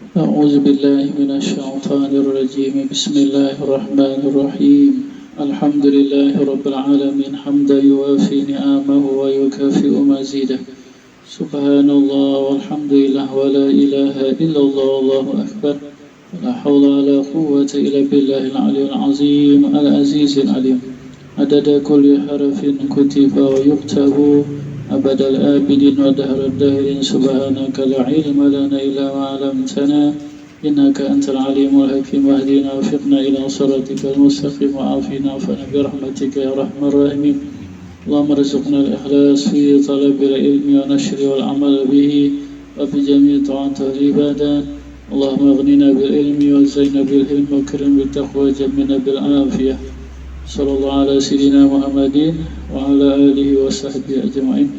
أعوذ بالله من الشيطان الرجيم بسم الله الرحمن الرحيم الحمد لله رب العالمين حمدا يوافي نعمه ويكافئ مزيده سبحان الله والحمد لله ولا إله إلا الله والله أكبر ولا حول ولا قوة إلا بالله العلي العظيم العزيز العليم عدد كل حرف كتب ويكتب أبد الآبدين ودهر الدهر سبحانك لا علم لنا إلا ما علمتنا إنك أنت العليم الحكيم واهدنا وفقنا إلى صراطك المستقيم وعافنا وعافنا برحمتك يا أرحم الراحمين اللهم ارزقنا الإخلاص في طلب العلم ونشر والعمل به وفي جميع طاعات العبادات اللهم اغننا بالعلم وزينا بالعلم وكرم بالتقوى وجملنا بالعافية صلى الله على سيدنا محمد وعلى آله وصحبه أجمعين.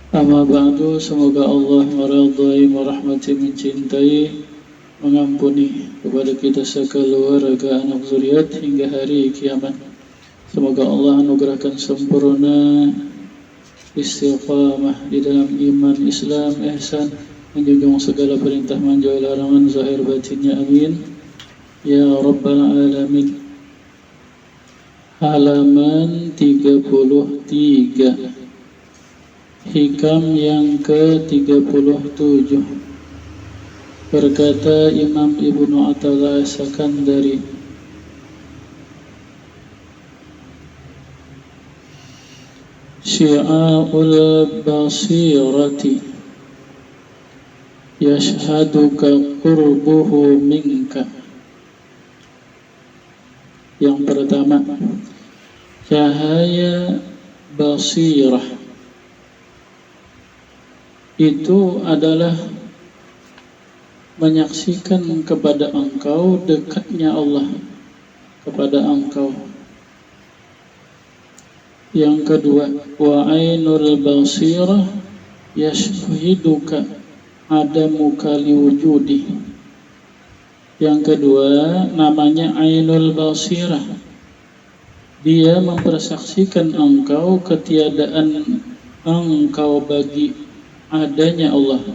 Amma ba'du, semoga Allah meridhai, merahmati, mencintai, mengampuni kepada kita sekeluarga anak zuriat hingga hari kiamat. Semoga Allah anugerahkan sempurna istiqamah di dalam iman, Islam, ihsan, menjunjung segala perintah, menjauhi larangan, zahir batinnya, amin ya rabbal alamin. Halaman 33, Hikam yang ke-37. Berkata Imam Ibnu Athaillah As-Sakandari, Syi'a'ul basirati yashhaduka qurbuhu minka. Yang pertama, cahaya basirah itu adalah menyaksikan kepada engkau dekatnya Allah kepada engkau. Yang kedua, wa ainul basirah yashhiduka adamuka liwujudi. Yang kedua, namanya ainul basirah. Dia mempersaksikan engkau ketiadaan engkau bagi adanya Allah.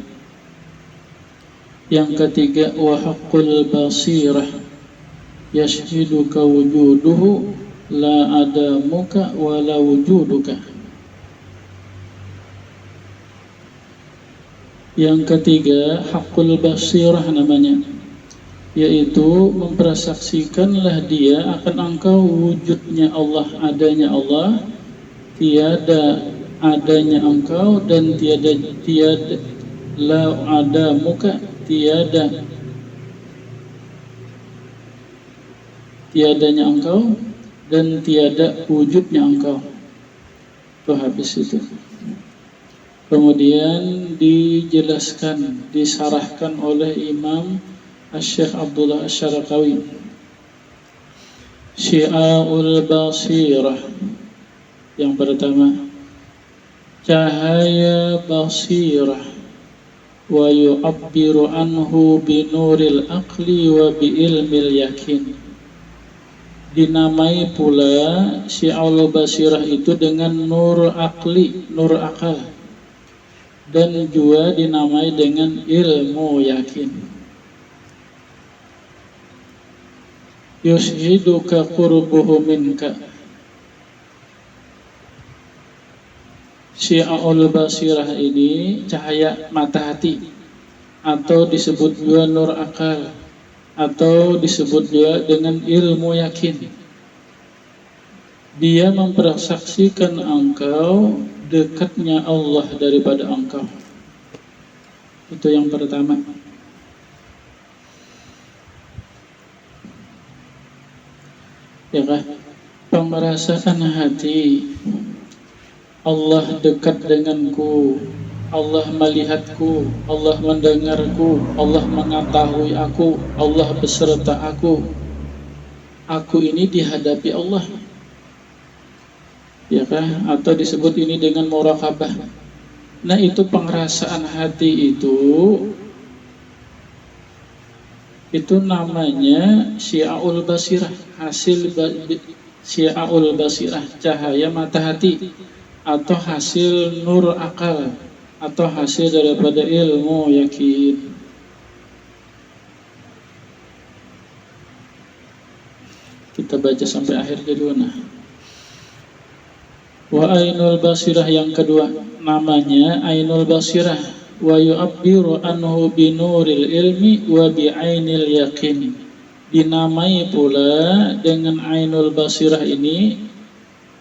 Yang ketiga, wa haqqul basirah yashhiduka wujuduhu la adamuka wa la wujuduka. Yang ketiga, haqqul basirah namanya, yaitu mempersaksikanlah dia akan engkau wujudnya Allah, adanya Allah, tiada adanya engkau, dan tiada la ada muka, tiadanya engkau dan tiada wujudnya engkau. Tuh habis itu. Kemudian dijelaskan, disarahkan oleh Imam Asy-Syaikh Abdullah Asy-Syaraqawi. Syi'a'ul basirah. Yang pertama, cahaya basirah, wa yu'abbiru anhu binuril aqli wa biilmil yakin. Dinamai pula syi'a'ul basirah itu dengan nur akli, nur akal, dan juga dinamai dengan ilmu yakin. Yushiduka qurbuhu minka. Syi'a'ul basirah ini cahaya mata hati, atau disebut juga nur akal, atau disebut juga dengan ilmu yakin. Dia mempersaksikan engkau dekatnya Allah daripada engkau. Itu yang pertama. Ya kan? Pemerasaan hati, Allah dekat denganku, Allah melihatku, Allah mendengarku, Allah mengetahui aku, Allah beserta aku. Aku ini dihadapi Allah, ya kan? Atau disebut ini dengan muraqabah. Nah, itu pengerasaan hati itu namanya syi'a'ul basirah, hasil syi'a'ul basirah, cahaya mata hati, atau hasil nur akal, atau hasil daripada ilmu yakin. Kita baca sampai akhir judulnya. Wa ainul basirah yang kedua, namanya ainul basirah. Wa yu'abbiru anhu binuril ilmi wa bi'ainil yakin. Dinamai pula dengan ainul basirah ini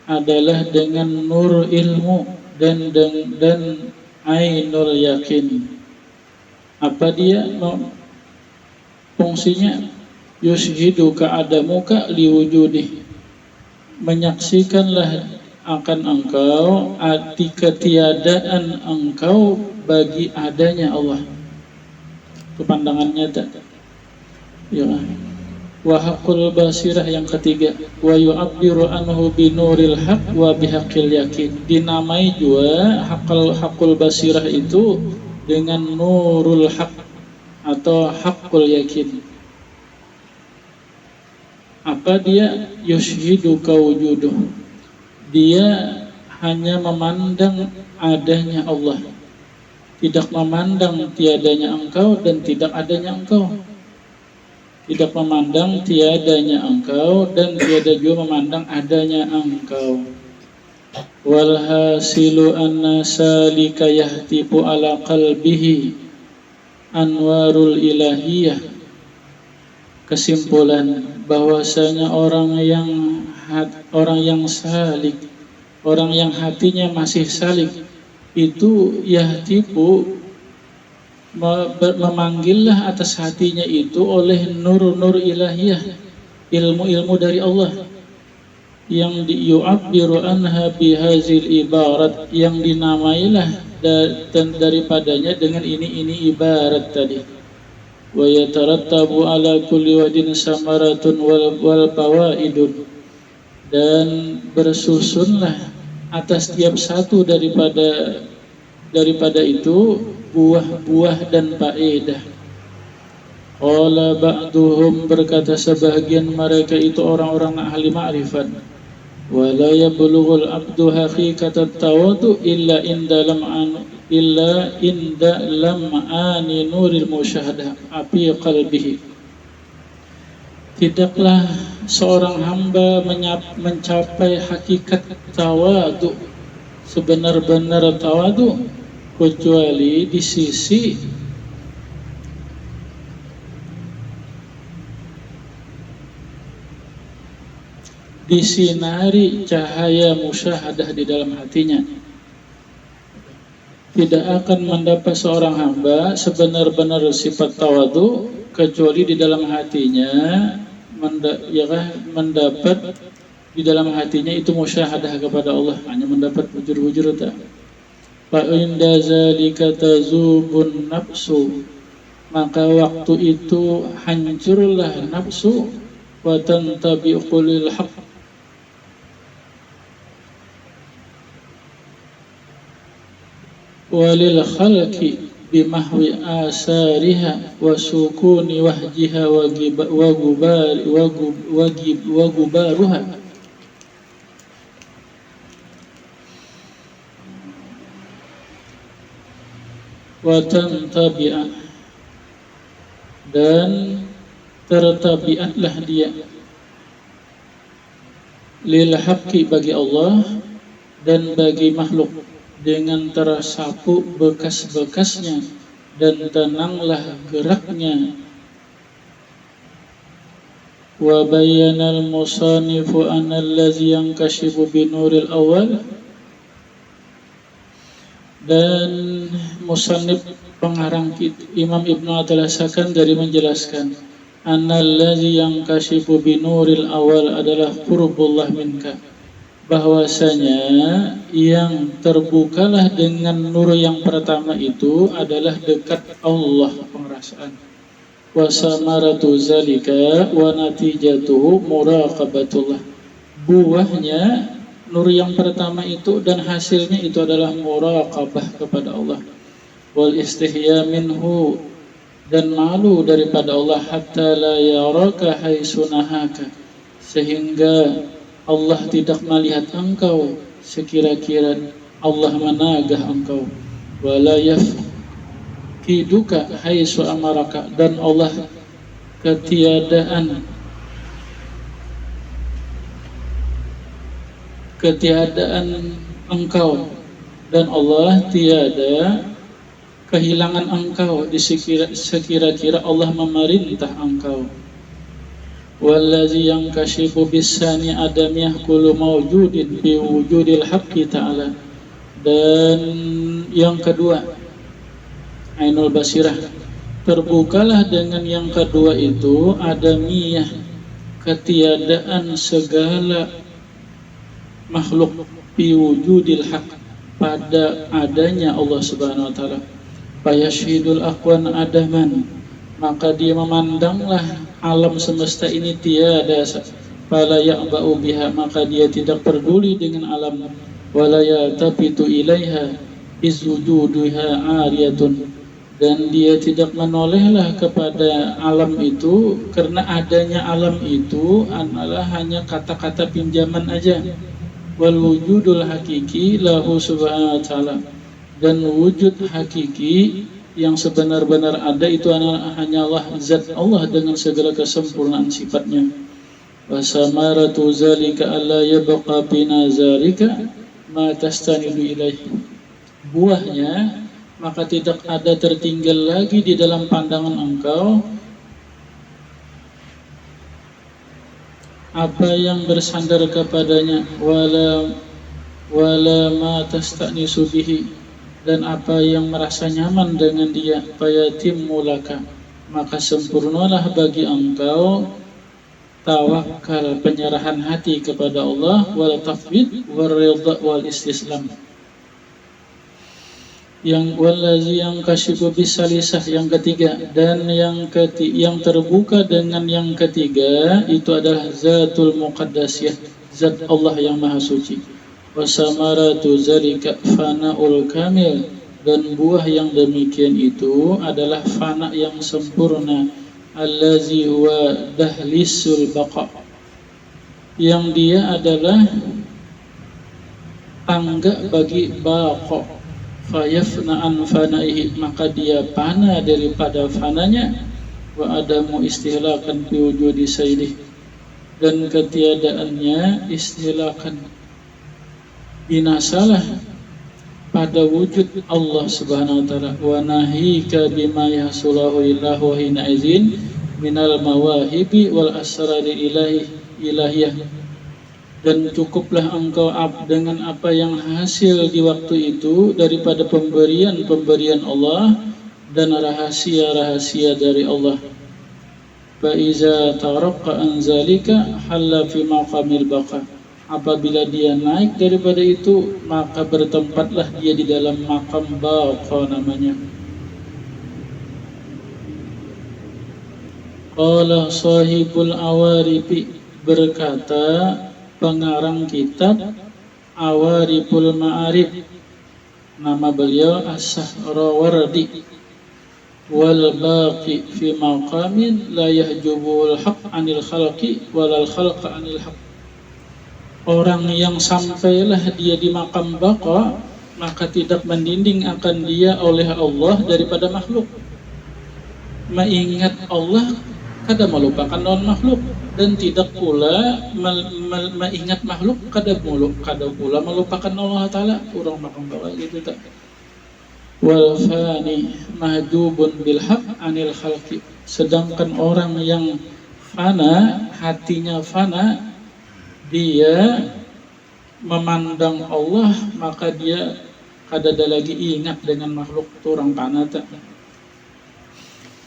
adalah dengan nur ilmu dan ainul yakin. Apa dia fungsinya? Yushhidu ka'adamuka liwujudih, menyaksikanlah akan engkau arti ketiadaan engkau bagi adanya Allah. Itu pandangan nyata. Ya. Wa haqqul basirah yang ketiga, wa yu'abbiru anhu binuril haq wa bihaqqil yakin. Dinamai juga haqqul basirah itu dengan nurul haq atau haqqul yakin. Apa dia? Yushhidu kawujuduh. Dia hanya memandang adanya Allah, tidak memandang tiadanya engkau dan tidak adanya engkau. Tidak memandang tiadanya engkau dan tiada juga memandang adanya engkau. Walhasilu anna salika yahtifu ala qalbihi anwarul ilahiyah. Kesimpulan bahwasanya orang yang salik, orang yang hatinya masih salik itu yahtifu, memanggillah atas hatinya itu oleh nur-nur ilahiyah, ilmu-ilmu dari Allah yang yu'abbiru anha bihazil ibarat, yang dinamailah dan daripadanya dengan ini ibarat tadi. Wa yatarattabu ala kulli wadin samaratun wal fawaidun, dan bersusunlah atas tiap satu daripada itu buah-buah dan faedah. Qala ba'duhum, berkata sebahagian mereka itu orang-orang ahli ma'rifat, wa la yablughul abdu haqiqatat tawadu illa inda lam'ani nuril musyahadah api qalbihi. Tidaklah seorang hamba mencapai hakikat tawadu, sebenar-benar tawadu, kecuali di sisi disinari cahaya musyahadah di dalam hatinya. Tidak akan mendapat seorang hamba sebenar-benar sifat tawadu kecuali di dalam hatinya mendapat di dalam hatinya itu musyahadah kepada Allah, hanya mendapat bujur-bujur tak. Fa inda zalika tazubun nafsu, maka waktu itu hancurlah nafsu, wa tantabiqul haqq, walil khalqi bimahwi asariha wa sukuni wahjiha wa gubaruha. Wa tantabi'ah, dan tertabiatlah dia lil haqqi, bagi Allah dan bagi makhluk, dengan tersapu bekas-bekasnya dan tenanglah geraknya. Wa bayyana al-musannifu anna allazi yankashifu binuril awal, dan musannif pengarang Imam Ibnu Athasakan dari menjelaskan anna allazi yankashifu binuril awal adalah qurbullah minka, bahwasanya yang terbukalah dengan nur yang pertama itu adalah dekat Allah, pengrasaan. Wa samaratu zalika wa natijatuhu muraqabatullah, buahnya nur yang pertama itu dan hasilnya itu adalah muraqabah kepada Allah. Wal istihya minhu, dan malu daripada Allah, hatta la yaraka haisunahaka, sehingga Allah tidak melihat engkau sekira-kira Allah menagah engkau. Wala yafkiduka haitsu amaraka, dan Allah ketiadaan ketiadaan engkau, dan Allah tiada kehilangan engkau di sekira-kira Allah memerintah engkau. Wallazi yankashifu bisani adamiyah kullu mawjudin bi wujudil haqqi ta'ala. Dan yang kedua, Ainul Basirah, terbukalah dengan yang kedua itu adamiyah, ketiadaan segala makhluk, bi wujudil haqq, pada adanya Allah Subhanahu wa taala. Fayashhidul aqwan adaman, maka dia memandanglah alam semesta ini tiada, fala ya'ba'u biha, maka dia tidak peduli dengan alam, wala yatafitu ilaiha izwujuduha ariyatun, dan dia tidak menolehlah kepada alam itu, karena adanya alam itu adalah hanya kata-kata pinjaman aja. Wal wujudul hakiki lahu subhanahu wa ta'ala, dan wujud hakiki yang sebenar-benar ada itu hanyalah zat Allah dengan segala kesempurnaan sifatnya. Wa samaratu zalika alla yabqa bina zalika ma tastanidu ilaihi, buahnya maka tidak ada tertinggal lagi di dalam pandangan engkau apa yang bersandar kepadanya, wala ma tastanisu bihi, dan apa yang merasa nyaman dengan dia. Fayatim mulaka, maka sempurnalah bagi engkau tawakal, penyerahan hati kepada Allah, wal tafwid wal ridha wal istislam. Yang wallazi yang kasyifu bisalisah, yang ketiga, dan yang terbuka dengan yang ketiga itu adalah zatul muqaddasiyah, zat Allah yang maha suci. Wasamaratu zalika fana'ul kamil, dan buah yang demikian itu adalah fana yang sempurna. Allazi huwa dahlisul baqa, yang dia adalah tangga bagi baqa. Fayafna an fanaihi, maka dia fana daripada fananya. Wa adamu istihlakan fi wujudi sayyidih, dan ketiadaannya istihlakan binasalah pada wujud Allah Subhanahu wa taala. Wa nahika bima yahsulahu illahu hina izin minal mawahibi wal asrari ilahiyah, dan cukuplah engkau dengan apa yang hasil di waktu itu daripada pemberian Allah dan rahasia-rahasia dari Allah. Fa iza taraqqa an zalika halla fi maqamil baqa, apabila dia naik daripada itu maka bertempatlah dia di dalam makam baqa namanya. Qala sahibul awarifi, berkata pengarang kitab Awariful Ma'arif, nama beliau As-Sahrawardi, wal baqi fi maqamin la yahjubul haqq anil khalqi walal khalqa anil haqq. Orang yang sampailah dia di makam baqa, maka tidak mendinding akan dia oleh Allah daripada makhluk. Mengingat Allah kada melupakan non makhluk, dan tidak pula mengingat makhluk kada pula melupakan Allah Ta'ala. Orang makam baqa gitu tak. Wal fani mahdubun bil haq anil khalqi, sedangkan orang yang fana, hatinya fana, dia memandang Allah, maka dia kada ada lagi ingat dengan makhluk. Orang fana tak.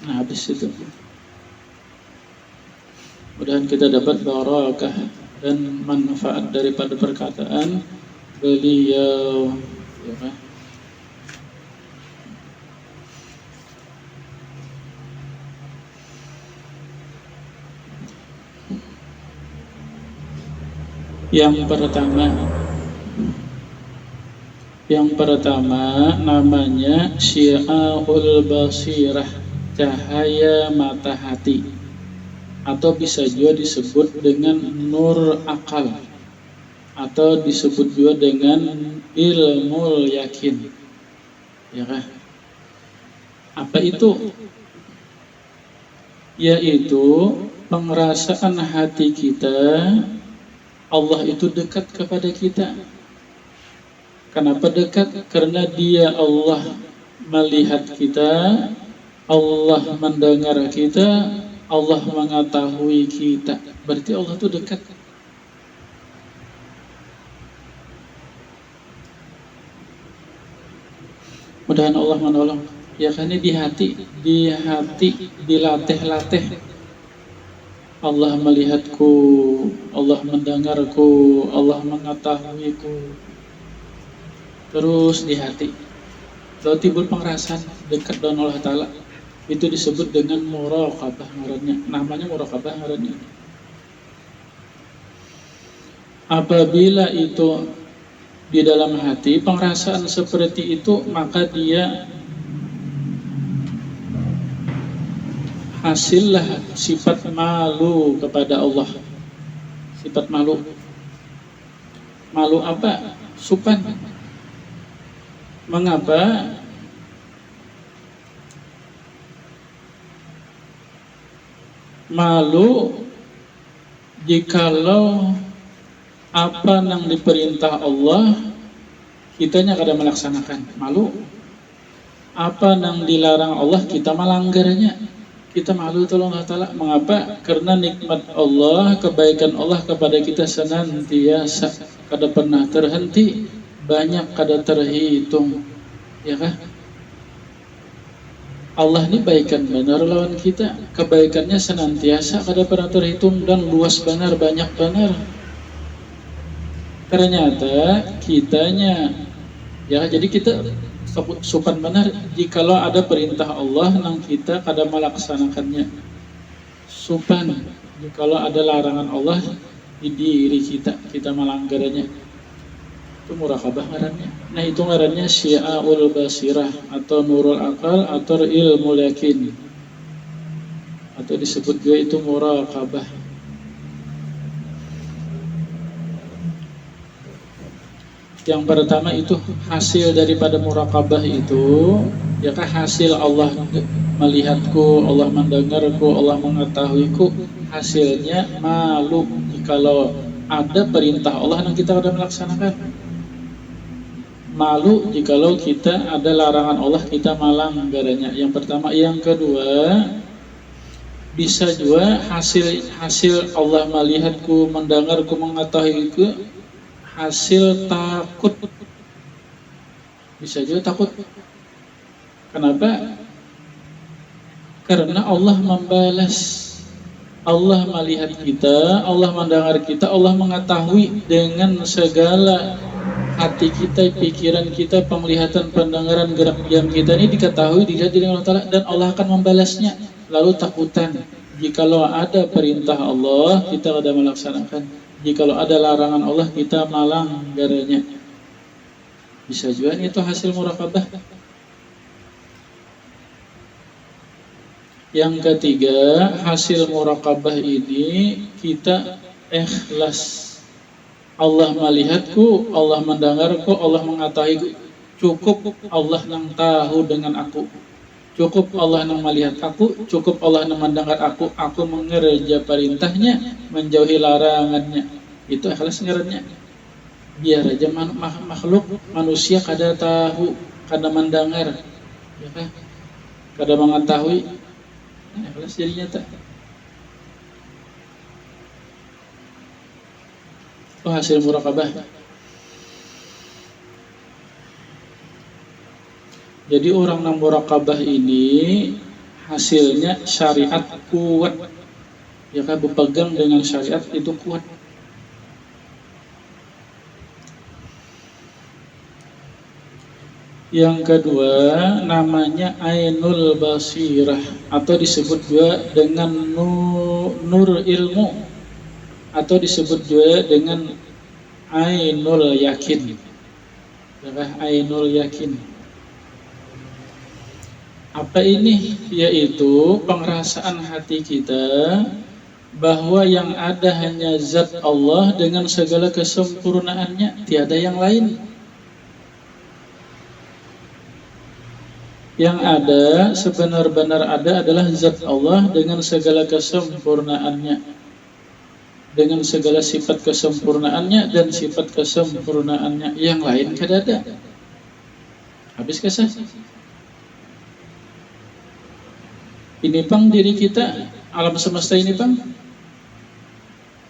Nah, habis itu mudah-mudahan kita dapat barakah dan manfaat daripada perkataan beliau. Yang pertama namanya Syi'aul Basirah, cahaya mata hati, atau bisa juga disebut dengan nur akal, atau disebut juga dengan ilmul yakin. Ya kan? Apa itu? Yaitu pengerasaan hati kita Allah itu dekat kepada kita. Kenapa dekat? Karena Dia Allah melihat kita, Allah mendengar kita, Allah mengetahui kita. Berarti Allah itu dekat. Mudah-mudahan Allah menolong. Ya kan ini di hati dilatih-latih. Allah melihatku, Allah mendengarku, Allah mengetahuiku. Terus di hati. Lalu timbul pengerasaan dekat dengan Allah Ta'ala. Itu disebut dengan muraqabah ngarannya. Namanya muraqabah ngarannya. Apabila itu di dalam hati pengerasaan seperti itu, maka dia hasillah sifat malu kepada Allah. Sifat malu. Malu apa? Supan. Mengapa? Malu jikalau apa yang diperintah Allah kitanya kada melaksanakan. Malu. Apa yang dilarang Allah kita melanggarnya. Kita malu tolong Allah Ta'ala. Mengapa? Karena nikmat Allah, kebaikan Allah kepada kita senantiasa, kada pernah terhenti, banyak kada terhitung. Ya kah? Allah ini baikan benar lawan kita. Kebaikannya senantiasa kada pernah terhitung dan luas benar, banyak benar. Ternyata kitanya, ya jadi kita supan benar jikalau ada perintah Allah nang kita kada melaksanakannya. Supan jikalau ada larangan Allah di diri kita melanggarnya. Itu muraqabah ngarannya. Nah itu ngarannya syi'aul basirah atau nurul akal atau ilmu yakin. Atau disebut juga itu muraqabah. Yang pertama itu hasil daripada muraqabah itu, yakah hasil Allah melihatku, Allah mendengarku, Allah mengetahuiku, hasilnya malu jikalau ada perintah Allah yang kita sudah melaksanakan. Malu jikalau kita ada larangan Allah kita melanggarnya. Yang pertama, yang kedua bisa juga hasil Allah melihatku, mendengarku, mengetahuiku, hasil takut. Bisa juga takut. Kenapa? Karena Allah membalas. Allah melihat kita, Allah mendengar kita, Allah mengetahui dengan segala hati kita, pikiran kita, penglihatan, pendengaran, gerak diam kita ini diketahui, dilihat oleh Allah Ta'ala, dan Allah akan membalasnya. Lalu takutan, jikalau ada perintah Allah kita ada melaksanakan, jikalau ada larangan Allah kita melanggarnya. Bisa juga itu hasil muraqabah. Yang ketiga, hasil muraqabah ini kita ikhlas. Allah melihatku, Allah mendengarku, Allah mengetahui. Cukup Allah yang tahu dengan aku. Cukup Allah yang melihat aku, cukup Allah yang mendengar aku. Aku mengerja perintahnya, menjauhi larangannya. Itu ikhlas ngarannya. Biar aja makhluk manusia kada tahu, kada mendengar, ya kan? Kada mengetahui. Ikhlas jadinya tak. Itu hasil muraqabah. Jadi orang yang muraqabah ini hasilnya syariat kuat. Ya kan, berpegang dengan syariat itu kuat. Yang kedua namanya ainul basirah atau disebut juga dengan nur ilmu atau disebut juga dengan ainul yakin. Ainul yakin. Apa ini? Yaitu pengerasaan hati kita bahwa yang ada hanya zat Allah dengan segala kesempurnaannya, tiada yang lain. Yang ada, sebenar-benar ada adalah zat Allah dengan segala kesempurnaannya. dengan segala sifat kesempurnaannya dan sifat kesempurnaannya yang lain kada ada. Habis kesah. Ini pang diri kita, alam semesta ini pang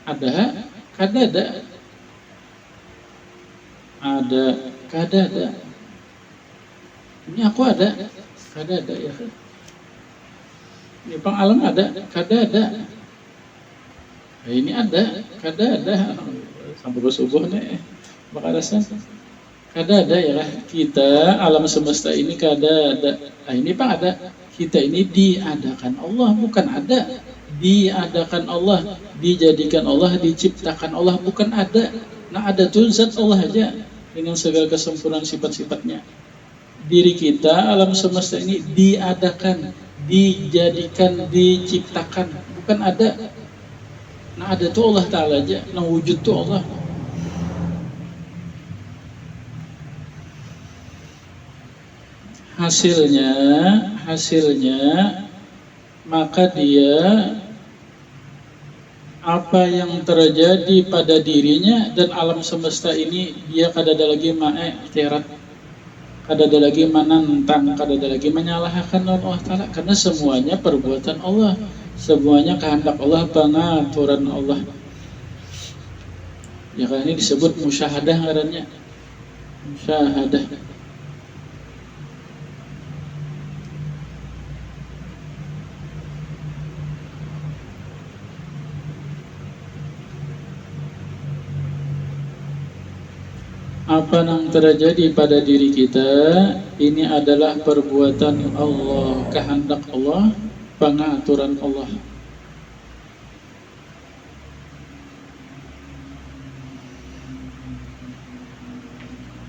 ada, kada ada. Ada, kada ada. Ini aku ada, kada ada ya. Ini pang alam ada, kada ada. Nah, ini ada, kada ada. Sampai subuh nih, maka rasa kada ada ya. Kita alam semesta ini kada ada. Nah ini pang ada. Kita ini diadakan Allah, bukan ada. Diadakan Allah, dijadikan Allah, diciptakan Allah, bukan ada. Nah ada tuh zat Allah aja dengan segala kesempurnaan sifat-sifatnya. Diri kita alam semesta ini diadakan, dijadikan, diciptakan, bukan ada. Nah ada tuh Allah Ta'ala aja, nah wujud tuh Allah. Hasilnya maka dia apa yang terjadi pada dirinya dan alam semesta ini dia kada ada lagi terat, kada ada lagi menantang, kada ada lagi menyalahkan Allah Ta'ala, karena semuanya perbuatan Allah, semuanya kehendak Allah, pengaturan Allah. Ya kan ini disebut musyahadah ngarannya. Musyahadah. Apa yang terjadi pada diri kita ini adalah perbuatan Allah, kehendak Allah, pengaturan Allah.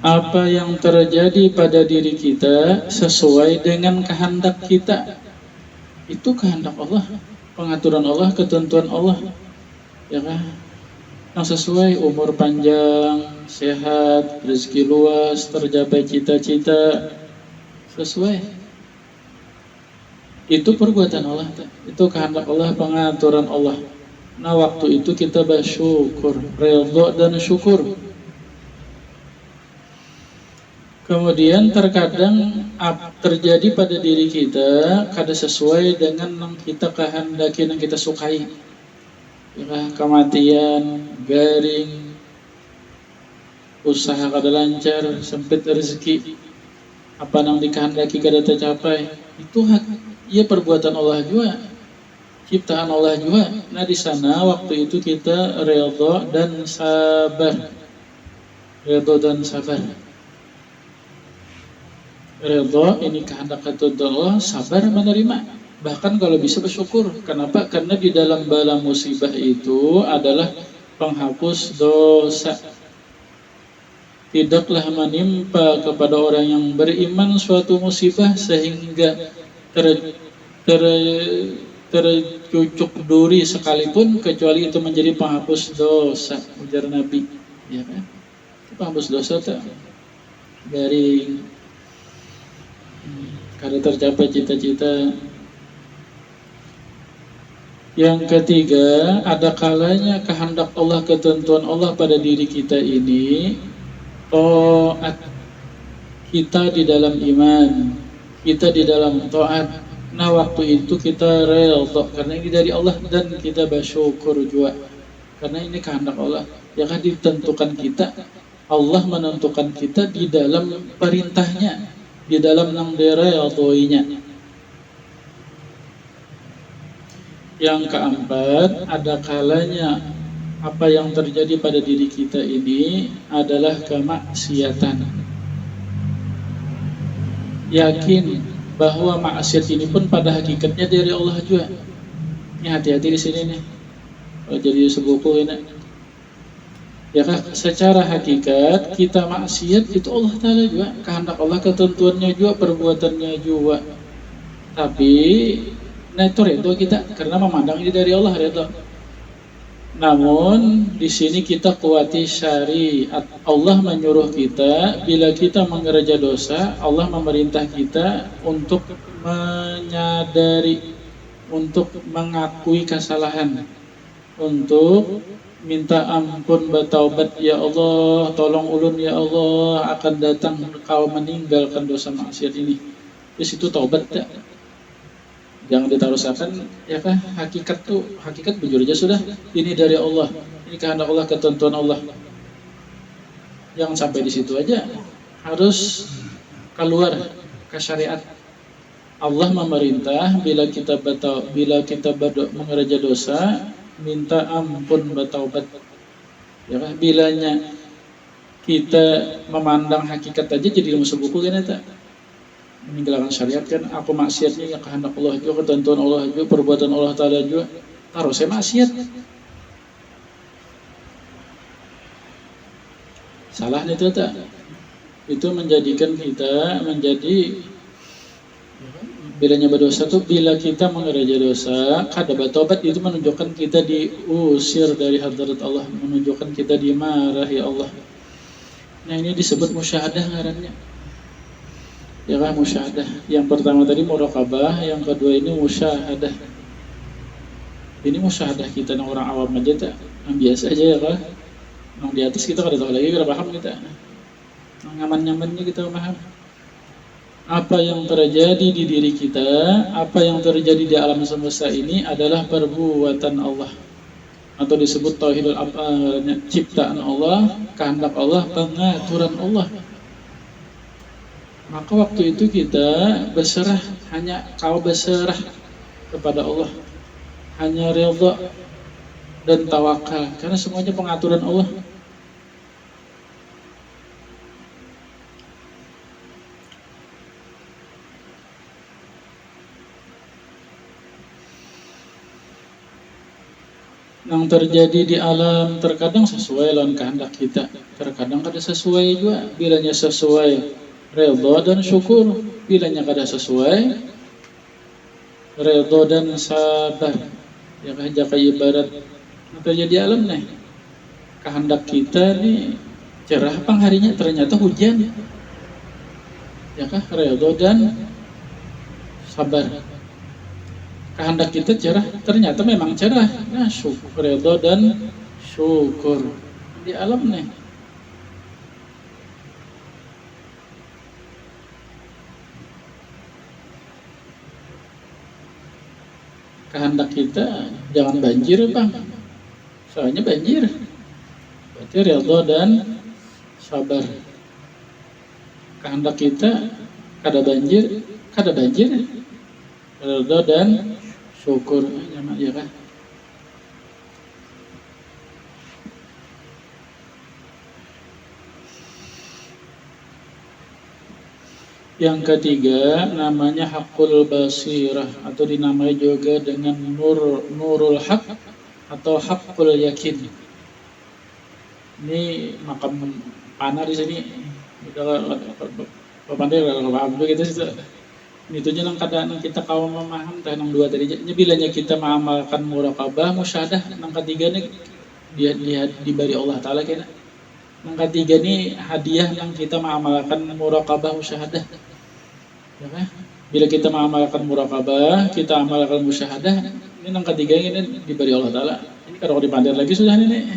Apa yang terjadi pada diri kita sesuai dengan kehendak kita, itu kehendak Allah, pengaturan Allah, ketentuan Allah, ya kan? Yang sesuai umur panjang, sehat, rezeki luas, tercapai cita-cita, sesuai. Itu perbuatan Allah, itu kehendak Allah, pengaturan Allah. Nah waktu itu kita bersyukur, redha dan syukur. Kemudian terkadang terjadi pada diri kita kada sesuai dengan yang kita kehendaki, yang kita sukai. Ya, kematian, garing, usaha kada lancar, sempit rezeki, apa yang dikehendaki kada tercapai, itu ia perbuatan Allah juga, ciptaan Allah juga. Nah di sana waktu itu kita redha dan sabar, redha dan sabar. Redha ini kehendak ketentuan Allah, sabar menerima. Bahkan kalau bisa bersyukur. Kenapa? Karena di dalam bala musibah itu adalah penghapus dosa. Tidaklah menimpa kepada orang yang beriman suatu musibah sehingga tercucuk duri sekalipun, kecuali itu menjadi penghapus dosa. Ujar Nabi, ya kan? Penghapus dosa tak garing, karena tercapai cita-cita. Yang ketiga, ada kalanya kehendak Allah, ketentuan Allah pada diri kita ini taat, kita di dalam iman, kita di dalam taat. Nah waktu itu kita redha karena ini dari Allah, dan kita bersyukur juga karena ini kehendak Allah. Ya kan ditentukan kita, Allah menentukan kita di dalam perintahnya, di dalam yang diredhoinya. Yang keempat, ada kalanya apa yang terjadi pada diri kita ini adalah kemaksiatan. Yakin bahwa maksiat ini pun pada hakikatnya dari Allah juga. Ini hati-hati di sini nih. Kalau jadi sebuku ini, ya kan? Secara hakikat kita maksiat itu Allah Ta'ala juga, kehendak Allah, ketentuannya juga, perbuatannya juga. Tapi nah itu redha kita karena memandang ini dari Allah, redha. Namun di sini kita kuati syariat. Allah menyuruh kita bila kita mengerja dosa, Allah memerintah kita untuk menyadari, untuk mengakui kesalahan. untuk minta ampun bertaubat, ya Allah tolong ulun ya Allah akan datang kau meninggalkan dosa maksiat ini. Di situ taubat ya. Jangan ditaruhkan ya kan, hakikat bujur aja sudah, ini dari Allah, ini kehendak Allah, ketentuan Allah. Jangan sampai di situ aja, harus keluar ke syariat. Allah memerintah bila kita mengerja dosa, minta ampun bertaubat. Ya kan? Bilanya kita memandang hakikat aja jadi ilmu buku kan eta. Meninggalkan syariat kan, aku maksiatnya ya kehendak Allah juga, ketentuan Allah juga, perbuatan Allah Ta'ala juga. Taruh saya maksiat. Salah nih itu tak? Itu menjadikan kita menjadi bilanya berdosa tuh bila kita mengerja dosa, kada bertobat itu menunjukkan kita diusir dari hadirat Allah, menunjukkan kita dimarahi Allah. Nah ini disebut musyahadah ngarannya. Ya kan, musyahadah. Yang pertama tadi muraqabah, yang kedua ini musyahadah. Ini musyahadah kita yang orang awam aja tak, yang biasa aja ya kan. Yang di atas kita kada tahu lagi, kada paham kita. Nyaman-nyamannya kita paham. Apa yang terjadi di diri kita, apa yang terjadi di alam semesta ini adalah perbuatan Allah, atau disebut tauhidul af'al, ciptaan Allah, kehendak Allah, pengaturan Allah. Maka waktu itu kita berserah, hanya kau berserah kepada Allah, hanya redha dan tawakal, karena semuanya pengaturan Allah. Yang terjadi di alam terkadang sesuai lawan kehendak kita, terkadang kada sesuai juga. Bilanya sesuai, redha dan syukur. Bilanya kada sesuai, redha dan sabar. Ya kan, jaka ibarat yang terjadi alam nih, kehendak kita nih cerah pang harinya, ternyata hujan. Ya kan, redha dan sabar. Kehendak kita cerah, ternyata memang cerah. Nah, syukur, redha dan syukur di alam nih. Kehendak kita jangan banjir, Bang. Soalnya banjir. Berarti redha dan sabar. Kehendak kita kada banjir, redha dan syukur, ya kan? Yang ketiga namanya hakul basirah, atau dinamai juga dengan nurul haq atau hakul yakin. Ini makam panah di sini. Pandai kalau paham begitu sih. Itu aja nang kada nang kita kawan memaham teh nang dua tadi. Bilanya kita mengamalkan muraqabah, musyahadah, nang ketiga nih dia diberi Allah Taala kena. Nang ketiga nih hadiah yang kita mengamalkan muraqabah, musyahadah. Ya kan? Bila kita mengamalkan muraqabah, kita amalkan musyahadah, ini nang ketiga ini diberi Allah Taala. Ini kalau dipandir lagi sudah nih.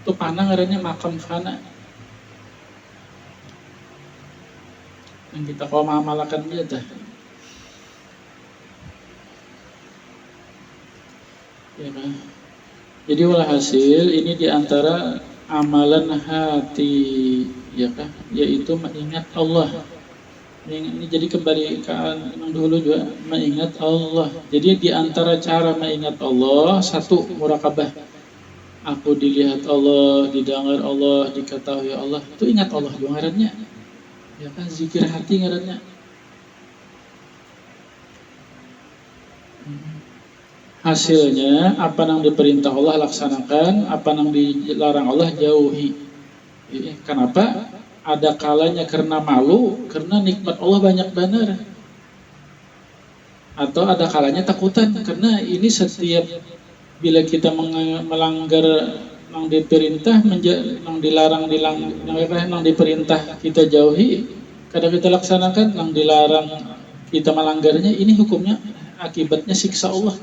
Itu panah ngarannya makam fana. Yang kita kau mengamalkan dia dah. Ya kan? Jadi walhasil ini diantara amalan hati, ya kan? Yaitu mengingat Allah. Ini jadi kembali ke yang dulu juga, mengingat Allah. Jadi diantara cara mengingat Allah, satu muraqabah. Aku dilihat Allah, didengar Allah, diketahui Allah. Itu ingat Allah juga ngarannya. Ya kan, zikir hati ngarannya. Hasilnya apa yang diperintah Allah laksanakan, apa yang dilarang Allah jauhi. Kenapa? Ada kalanya karena malu, karena nikmat Allah banyak benar. Atau ada kalanya takutan, karena ini setiap bila kita melanggar yang diperintah, yang dilarang, yang diperintah kita jauhi, kadang kita laksanakan, yang dilarang kita melanggarnya, ini hukumnya akibatnya siksa Allah.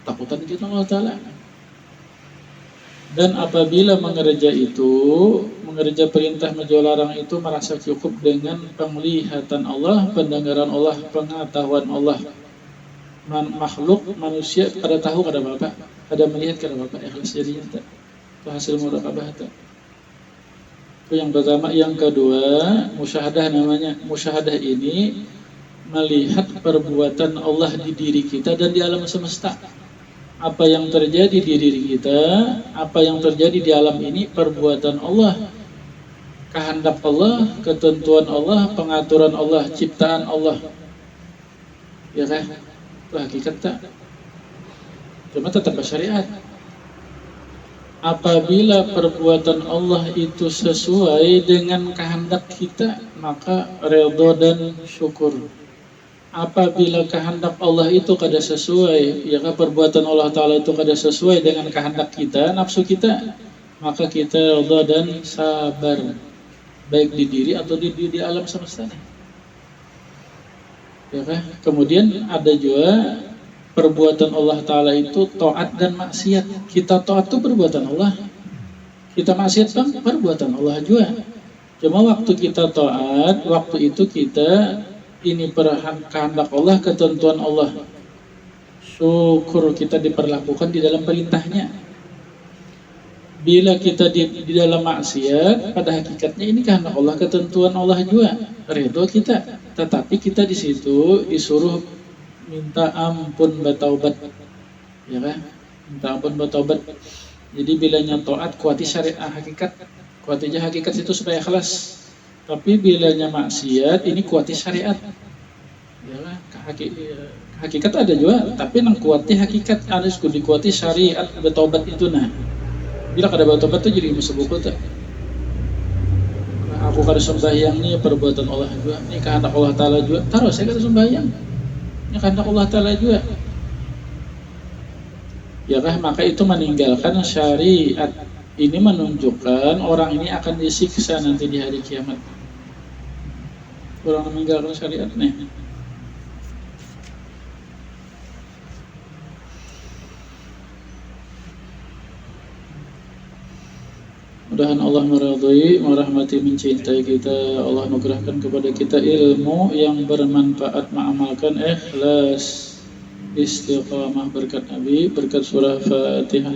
takutan kita Allah Ta'ala. Dan apabila mengerja perintah menjauh larang itu merasa cukup dengan penglihatan Allah, pendengaran Allah, pengetahuan Allah. Makhluk manusia pada tahu kada apa, pada melihat kada apa, ikhlas jadinya tak. Itu hasil muraqabah tak. Itu yang pertama. Yang kedua, musyahadah namanya. Musyahadah ini melihat perbuatan Allah di diri kita dan di alam semesta. Apa yang terjadi di diri kita, apa yang terjadi di alam ini, perbuatan Allah, kehendak Allah, ketentuan Allah, pengaturan Allah, ciptaan Allah. Ya kan? Itu hakikat tak? Cuma tetap syariat. Apabila perbuatan Allah itu sesuai dengan kehendak kita, maka redha dan syukur. Apabila kehendak Allah itu kada sesuai, ya kan, perbuatan Allah Ta'ala itu kada sesuai dengan kehendak kita, nafsu kita, maka kita redha dan sabar, baik di diri atau di alam semesta. Ya kan? Kemudian ada juga perbuatan Allah Ta'ala itu taat dan maksiat. Kita taat itu perbuatan Allah, kita maksiat kan perbuatan Allah juga. Cuma waktu kita taat, waktu itu kita ini kehendak Allah, ketentuan Allah, syukur kita diperlakukan di dalam perintahnya. Bila kita di dalam maksiat, pada hakikatnya ini kehendak Allah, ketentuan Allah juga, ridho kita, tetapi kita di situ disuruh minta ampun bertaubat, ya kan? Minta ampun bertaubat. Jadi bilanya taat kuati syariat hakikat, kuatinya hakikat itu supaya ikhlas. Tapi bilanya maksiat ini kuati syariat. Ya kan? Hakikat ada juga, tapi nang kuati hakikat harus dikuati syariat bertaubat itu nah. Bila kada bertaubat itu jadi musuh buku tak. Nah, aku kada sembahyang ni perbuatan Allah juga. Ni kehendak Allah Ta'ala juga. Taruh saya kada sembahyang. Ni kehendak Allah Ta'ala juga. Ya kan? Maka itu meninggalkan syariat. Ini menunjukkan orang ini akan disiksa nanti di hari kiamat. Orang meninggalkan syariat nih. Mudah-mudahan Allah meridhai, merahmati, mencintai kita. Allah nugerahkan kepada kita ilmu yang bermanfaat, mengamalkan, ikhlas, istiqamah, berkat Nabi, berkat surah Fatihah.